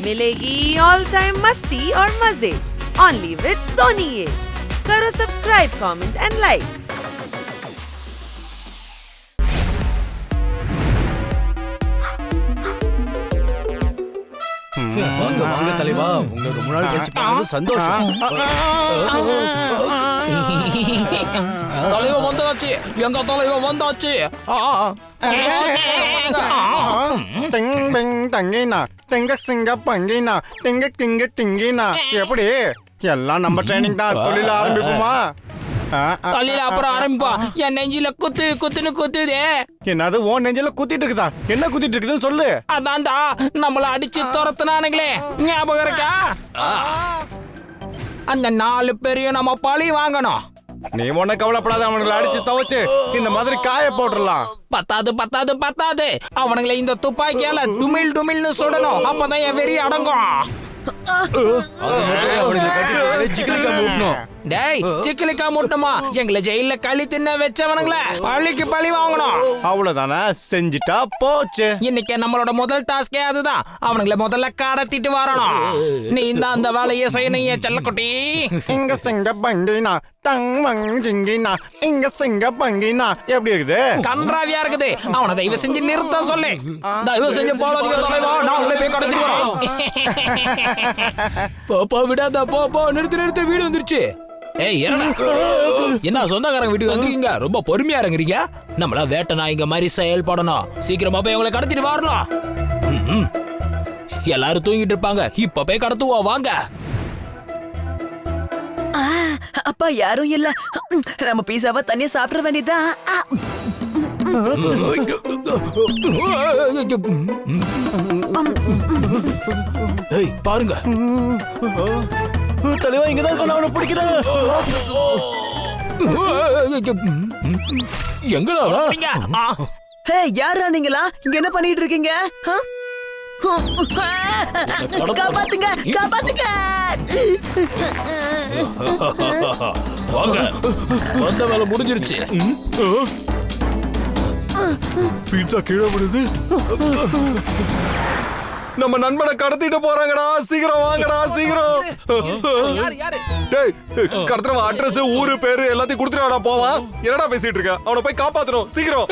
मिलेगी all time मस्ती और मजे ओनली विद सोनी। ये करो सब्सक्राइब, कमेंट एंड लाइक। வாங்க வாங்க தலைவா, உங்க ரொம்ப நாள் கழிச்சு பார்த்தது சந்தோஷம். தலைவன் வந்தாச்சு, எங்க தலைவன் வந்தாச்சு. எப்படி எல்லாம் நம்ம ட்ரைனிங் தான், தொழில ஆரம்பிப்போமா? தலையில அப்புறம் ஆரம்பிப்பா. என் நெஞ்சில குத்துன்னு குத்துதே. என்னது உன் நெஞ்சில குத்திட்டு இருக்குதா? என்ன குத்திட்டு இருக்குதுன்னு சொல்லு. அதான்டா நம்மள அடிச்சு துரத்துனானுங்களே, ஞாபகம் இருக்கா? அந்த 4 பேரையும் நம்ம பழி வாங்கணும். நீ ஒன்ன கவலைப்படாத, அவனுங்களை அடிச்சு துவைச்சு இந்த மாதிரி காய போட்டுடலாம். பத்தாது அவனுங்களை இந்த துப்பாக்கியால டுமில்னு சுடணும். அப்பதான் என் வெறி அடங்கும். டேய், சிக்கலிக்கா மூட்டமா எங்களை ஜெயில களி தின்ன வச்சவனுங்களே பழிக்கு பழி வாங்கணும். அவ்வளவுதானே, செஞ்சுட்டா போச்சு. இன்னைக்கு நம்மளோட முதல் டாஸ்கே அதுதான். அவனுங்களை முதல்ல கடத்திட்டு வரணும். நீ இந்த அந்த வேலையை செய்யணும் என் செல்லக்குட்டி. இங்க சிங்க பங்கினா தங் ஜிங்கினா, இங்க சிங்க பங்கினா எப்படி இருக்குது? கன்றாவியா இருக்குது. அவனை தயவு செஞ்சு நிறுத்த சொல்லு. தயவு செஞ்சு போலாதீங்க தலைவா, நான் உங்களை போய் கடத்திட்டு வரோம். போப்போ விடாத, போ நிறுத்து, வீடு வந்துருச்சு. ஏய், என்ன சொந்தக்காரங்க வீட்டுக்கு வந்துருக்கீங்க? ரொம்ப பொறுமையா இருங்க. நம்மள வேட்டை நாய்ங்க மாதிரி செயல்படணும். சீக்கிரமா போய் உங்களை கடத்திட்டு வரணும். எல்லாரும் தூங்கிட்டு இருப்பாங்க, இப்ப போய் கடத்துவோம் வாங்க. அப்பா யாரும் இல்ல, நம்ம பீஸாவை தனியா சாப்பிட வேண்டியதா. ஏய் பாருங்க, தலைவா இங்கதான் அவனை பிடிக்கிறேன். எங்கடா? ஹே, யாரா நீங்களா? இங்க என்ன பண்ணிட்டு இருக்கீங்க? காப்பாத்துங்க. வாங்க, வந்த வேலை முடிஞ்சிருச்சு. பீட்சா கீழே விடுது. நம்ம நண்பனை கடத்திட்டு போறாங்கடா, சீக்கிரம் வாங்கடா, சீக்கிரம். டேய், கடத்துறவன் அட்ரஸ், ஊரு பேரு எல்லாத்தையும் கொடுத்துட்டு போவான். என்னடா பேசிட்டு இருக்க? அவனை போய் காப்பாத்தணும், சீக்கிரம்.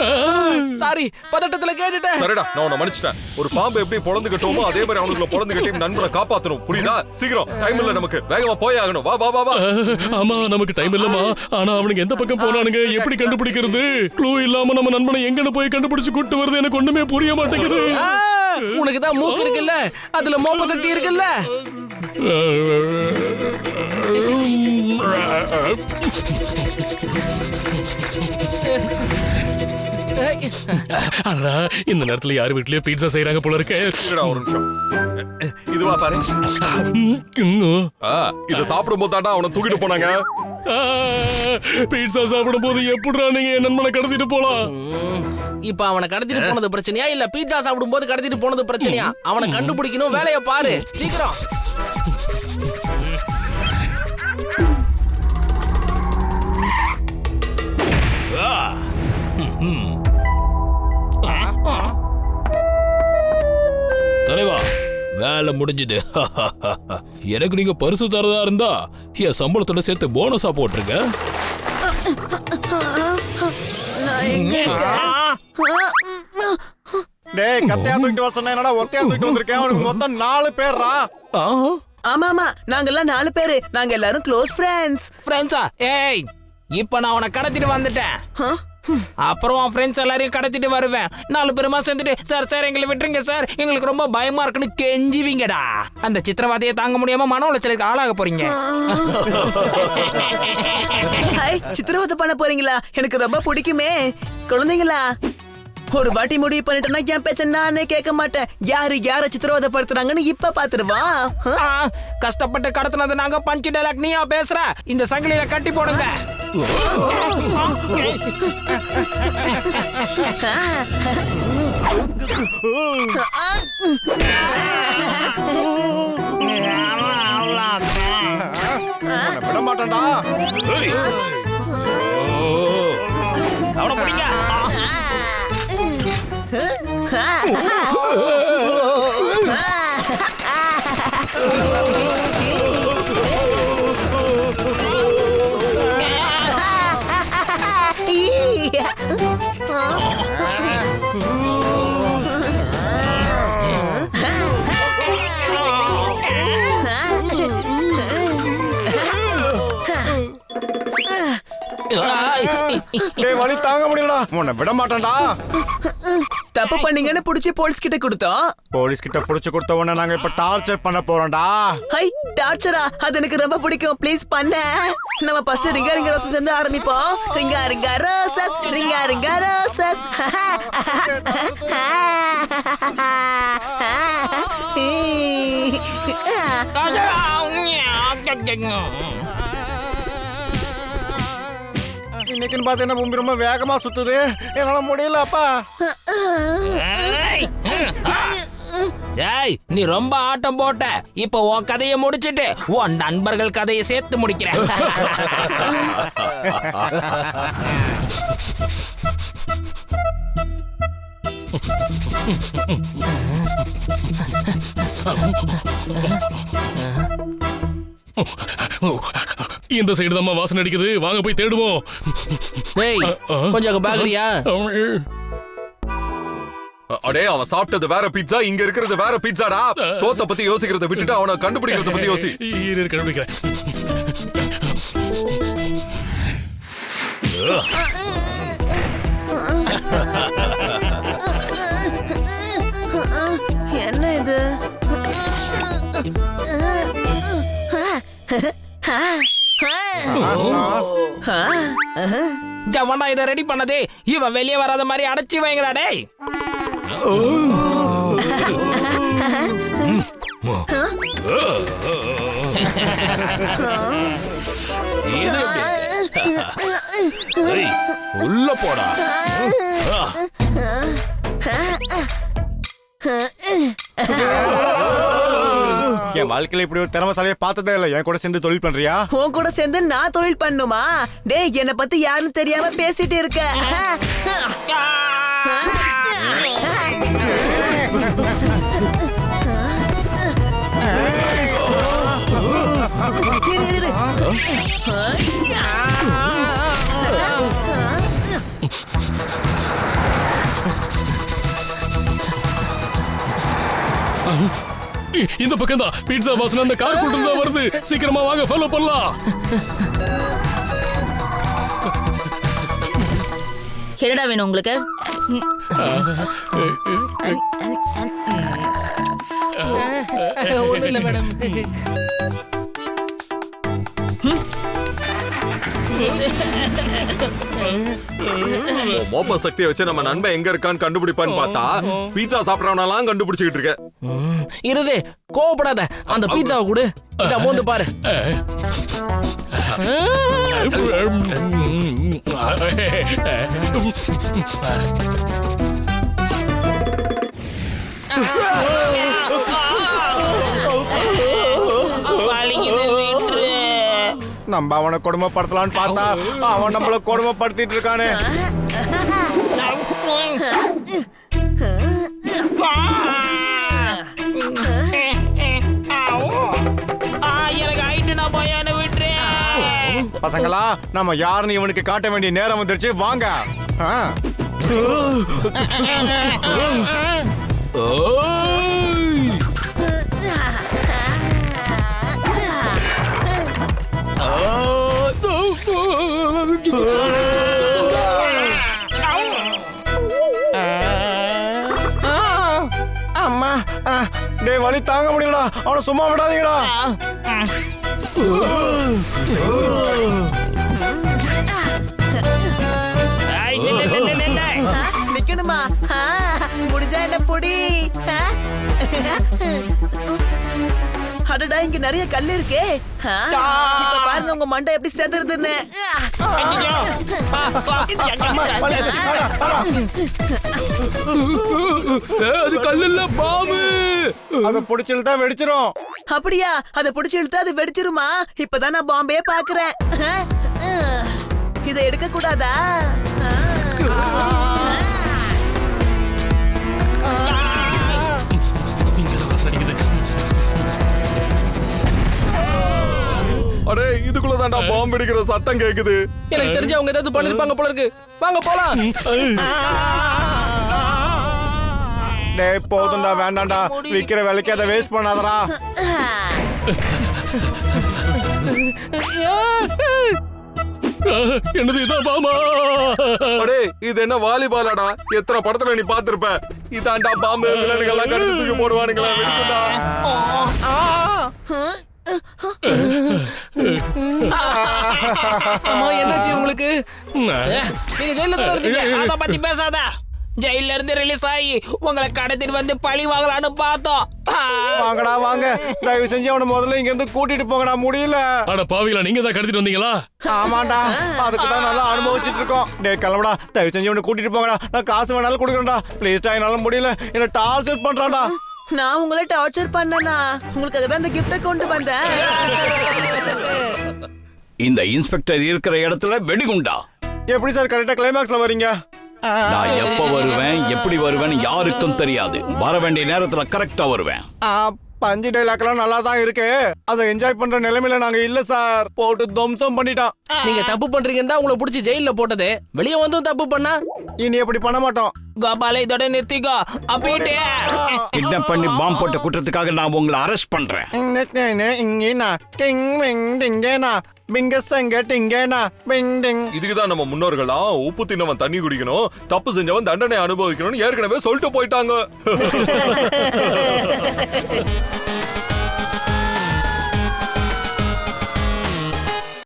சாரி, பதட்டத்துல கேட்டுட்டேன். சரிடா, நான் உன்னை மன்னிச்சிட்டேன். ஒரு பாம்பு எப்படி பொளந்து கட்டுவோமோ அதே மாதிரி அவனுக்குள்ள பொளந்து கட்டி நண்பனை காப்பாத்தணும், புரியுதா? சீக்கிரம், டைம் இல்ல நமக்கு, வேகமா போய் ஆகணும். வா. ஆமா, நமக்கு டைம் இல்லமா. ஆனா அவனுக்கு எந்த பக்கம் போறானுங்க, எப்படி கண்டுபிடிக்கிறது? க்ளூ இல்லாம நம்ம நண்பனை எங்கன்னு போய் கண்டுபிடிச்சு கூட்டு வருது, எனக்கு ஒண்ணுமே புரிய மாட்டேங்குது. உனக்கு தான் மூக்கு இருக்குல்ல, அதுல மோப்ப சக்தி இருக்குல்ல. ஆனா இந்த நேரத்துல யாரு வீட்லயே பீட்சா செய்யறாங்க போல இருக்கு. ஒரு நிமிஷம், இதுவா பாரு. இத சாப்பிடும் போதாடா அவனை தூக்கிட்டு போனாங்க. பீட்சா சாப்பிடும் போது எப்படிடா நீங்க என் நண்பனை கடத்திட்டு போலாம்? இப்ப அவனை கடத்திட்டு போனது பிரச்சனையா இல்ல பீட்சா சாப்பிடும் போது கடத்திட்டு போனது பிரச்சனையா? அவனை கண்டுபிடிக்கணும், வேலைய பாரு சீக்கிரம். தலைவா, வேலை முடிஞ்சது. எனக்கு நீங்க பரிசு தரதா இருந்தா என் சம்பளத்தோட சேர்த்து போனஸா போட்டுருங்க. டேய், கத்தையா தூக்கிட்டு வர சொன்னா என்னடா ஒத்தையா தூக்கிட்டு வந்திருக்கேன்? அவனுக்கு மொத்தம் 4 பேர்ரா. ஆமா, நாங்கெல்லாம் 4 பேரு. நாங்க எல்லாரும் க்ளோஸ் ஃப்ரெண்ட்ஸா? ஏய், இப்ப நான் உன கடத்திட்டு வந்துட்டேன். அப்புறம் உன் ஃப்ரெண்ட்ஸ் எல்லாரையும் கடத்திட்டு வருவேன். 4 பேருமா சேர்ந்துட்டு சார் எங்களை விட்டுருங்க சார், எங்களுக்கு ரொம்ப பயமா இருக்குன்னு கெஞ்சுவீங்கடா. அந்த சித்திரவாதையை தாங்க முடியாம மன உளைச்சலுக்கு ஆளாக போறீங்க. சித்திரவதை பண்ண போறீங்களா? எனக்கு ரொம்ப பிடிக்குமே. குழந்தைங்களா, ஒரு வாட்டி முடிவு பண்ணிட்டேன்னா என் பேச்ச நானே கேட்க மாட்டேன். யார சித்திரவதை படுத்துறாங்கன்னு இப்ப பாத்துருவா. கஷ்டப்பட்டு கடத்தினது நாங்க பஞ்சு டைலாக், நீயா பேசுற? இந்த சங்கிலியில கட்டி போடுங்க. விட மாட்டேன்டா. அவனை பிடிங்க. டேய் வலி தாங்க முடியலடா உன்னை விட மாட்டேன்டா. தப்பு பண்ணீங்கன்னு புடிச்சு போலீஸ் கிட்ட கொடுத்தோம். போலீஸ் கிட்ட புடிச்சு கொடுத்த உடனே நாங்க இப்ப டார்ச்சர் பண்ண போறோம்டா. ஹை டார்ச்சரா? அது எனக்கு ரொம்ப பிடிக்கும். ப்ளீஸ் பண்ண. நம்ம ஃபர்ஸ்ட் ரிங்கா ரிங்கா ரோசஸ் வந்து ஆரம்பிப்போம். ரிங்கா ரிங்கா ரோசஸ், ரிங்கா ரிங்கா ரோசஸ். இன்னைக்குன்னு பார்த்து என்ன பூமி ரொம்ப வேகமா சுத்துது. என்னால முடியலப்பா. ஏய், நீ ரொம்ப ஆட்டம் போட்ட. இப்ப உன் கதையை முடிச்சிட்டு உன் நண்பர்கள் கதையை சேர்த்து முடிக்கிறேன். இந்த சைடு தான் வாசனை அடிக்குது. வாங்க போய் தேடுவோம். டேய் கொஞ்சம் பாக்குறியா? அடே அவன் சாப்பிட்டது வேற பீட்சா, இங்க இருக்கிறது வேற பீட்சாடா. சோத்த பத்தி யோசிக்கிறத விட்டுட்டு அவனை கண்டுபிடிக்கிறத பத்தி யோசி. கண்டுபிடிக்கிறேன். என்ன இது? ஜவனா இதை ரெடி பண்ணதே. இவன் வெளியே வராத மாதிரி அடைச்சி வைங்கடா டேய். உள்ள போடா. என் வாழ்க்கையில இப்படி ஒரு திறமைசாலியை பார்த்ததே இல்லை. என் கூட சேர்ந்து தொழில் பண்றியா? உன் கூட சேர்ந்து நான் தொழில் பண்ணுமா? டேய் என்னை பத்தி யாருன்னு தெரியாம பேசிட்டு இருக்க. இந்த பக்கம் தான் பீட்சா வாசனை அந்த கார் கூட்டு தான் வருது. சீக்கிரமா வாங்க, ஃபாலோ பண்ணலாம். என்னடா வேணும் உங்களுக்கு? ஒண்ணும் இல்ல மேடம். மோப்ப சக்தியை வச்சு நம்ம நண்பன் எங்க இருக்கான்னு கண்டுபிடிப்பான்னு பார்த்தா பீட்சா சாப்பிடறவனெல்லாம் கண்டுபிடிச்சிட்டு இருக்க. இருதே கோவப்படாத. அந்த பீட்சாவை கொடு. இத மோந்து பாரு. நம்ம அவனை கொடுமைப்படுத்தலான்னு பார்த்தா அவன் நம்மள கொடுமைப்படுத்திட்டு இருக்கானே. பசங்களா, நம்ம யாருன்னு இவனுக்கு காட்ட வேண்டிய நேரம் வந்துருச்சு. வாங்க. அம்மா, டேய் வலி தாங்க முடியலடா. அவனை சும்மா விடாதீங்கடா. நிக்கணுமா? முடிஞ்சா என்ன பொடி. அடடா, இங்க நிறைய கல் இருக்கே. இப்ப பாருங்க உங்க மண்டை எப்படி செதறுதுன்னு. அது கல்லுல பாம்பு. அதை பிடிச்சிருந்தா வெடிச்சிரும். அப்படியா? அதை பிடிச்சி இழுத்தா அது வெடிச்சிருமா? இப்பதான் நான் பாம்பே பாக்குறேன். இதை எடுக்க கூடாதா? தான்டா பாம்பு வெடிக்கிற சத்தம் கேக்குது. எனக்கு தெரிஞ்சு அவங்க ஏதாவது பண்ணிருப்பாங்க போல இருக்கு. வாங்க போலாம். டேய் போதும்டா, வேண்டாம்டா, விக்கிற வேலைக்கு அதை வேஸ்ட் பண்ணாதடா. என்னது இதான் பாமா? அடே இது என்ன வாலிபாலாடா? எத்தனை படத்துல நீ பாத்திருப்ப. இதான்டா பாம்பு. விலங்குகள் எல்லாம் கடிச்சு தூக்கி போடுவானுங்களா? வெடிக்கும்டா. அம்மா என்னாச்சு உங்களுக்கு? நீங்க ஜெயில தான இருந்தீங்க. அத பத்தி பேசாத. ஜெயில இருந்து ரிலீஸ் ஆகி உங்களை கடத்திட்டு வந்து பழி வாங்கலான்னு பார்த்தோம். வாங்கடா வாங்க, தயவு செஞ்சு அவனை முதல்ல இங்க இருந்து கூட்டிட்டு போங்கடா. முடியல. அட பாவிகளா, நீங்க தான் கடத்திட்டு வந்தீங்களா? ஆமாண்டா, அதுக்கு தான் நல்லா அனுபவிச்சுட்டு இருக்கோம். டேய் கிளம்புடா, தயவு செஞ்சு அவனை கூட்டிட்டு போங்கடா. நான் காசு வேணாலும் கொடுக்குறேன்டா. ப்ளீஸ்டா, என்னால முடியல. என்ன டார்ச்சர் பண்றான்டா. நான் உங்களை டார்ச்சர் பண்ணனா? உங்களுக்காக தான் இந்த கிஃப்ட கொண்டு வந்தேன். இந்த இன்ஸ்பெக்டர் இருக்கிற இடத்துல வெடிகுண்டா. எப்படி சார் கரெக்டா கிளைமாக்ஸ்ல வரீங்க? நான் எப்ப வருவேன், எப்படி வருவேன்னு யாருக்கும் தெரியாது. வர வேண்டிய நேரத்துல கரெக்டா வருவேன். பஞ்சு டைலாக்லாம் நல்லா தான் இருக்கு. அதை என்ஜாய் பண்ற நிலைமையில நாங்க இல்ல சார். போட்டு துவம்சம் பண்ணிட்டான். நீங்க தப்பு பண்றீங்கன்னா உங்களை புடிச்சு ஜெயில போட்டது. வெளியே வந்தும் தப்பு பண்ணா இனி எப்படி பண்ண மாட்டோம். கோபாலை இதோட நிறுத்திக்கோ. அப்படியே கிட்னாப் பண்ணி பாம்பு போட்ட குற்றத்துக்காக நான் உங்களை அரெஸ்ட் பண்றேன். இதுக்குதான் நம்ம முன்னோர்களா உப்பு தின்னவன் தண்ணி குடிக்கணும், தப்பு செஞ்சவன் தண்டனை அனுபவிக்கணும்னு ஏற்கனவே சொல்லிட்டு போயிட்டாங்க.